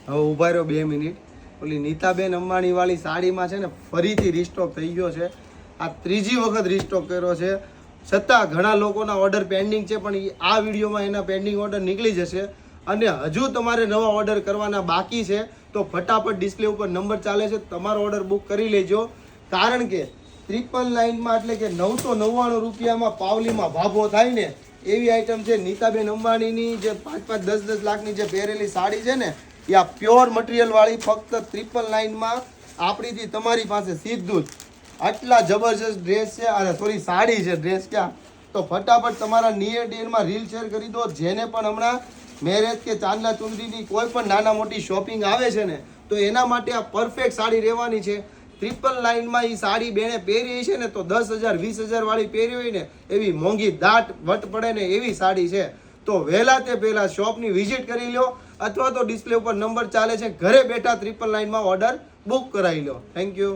હવે ઊભા રહ્યો 2 મિનિટ. ઓલી નીતાબેન અંબાણી વાળી સાડીમાં છે ને ફરીથી રીસ્ટોક થઈ ગયો છે. આ ત્રીજી વખત રીસ્ટોક કર્યો છે. છતાં ઘણા લોકોના ઓર્ડર પેન્ડિંગ છે, પણ આ વિડીયોમાં એના પેન્ડિંગ ઓર્ડર નીકળી જશે. અને હજુ તમારે નવા ઓર્ડર કરવાના બાકી છે તો ફટાફટ ડિસ્પ્લે ઉપર નંબર ચાલે છે, તમારો ઓર્ડર બુક કરી લેજો. કારણ કે 999 એટલે કે 999 રૂપિયામાં પાવલીમાં ભાભો થાય ને એવી આઈટમ છે. નીતાબેન અંબાણીની જે 5-5, 10-10 લાખની જે પહેરેલી સાડી છે ને એ આ પ્યોર મટીરિયલ વાળી ફક્ત 999માં આપણીથી તમારી પાસે સીધું જ. આટલા જબરજસ્ત ડ્રેસ છે, અરે સોરી સાડી છે, ડ્રેસ ક્યાં. તો ફટાફટ તમારા નિયર ડિયરમાં રીલ શેર કરી દો. જેને પણ હમણાં મેરેજ કે ચાંદલા ચુંદડીની કોઈ પણ નાના મોટી શોપિંગ આવે છે ને તો એના માટે આ પરફેક્ટ સાડી રહેવાની છે. 999માં એ સાડી બેને પહેરી છે ને તો 10,000 20,000 વાળી પહેરી હોય ને એવી મોંઘી દાટ વટ પડે ને એવી સાડી છે. તો વહેલા તે પહેલા શોપની વિઝિટ કરી લો અથવા તો ડિસ્પ્લે ઉપર નંબર ચાલે છે, ઘરે બેઠા 999માં ઓર્ડર બુક કરાવી લો. Thank you.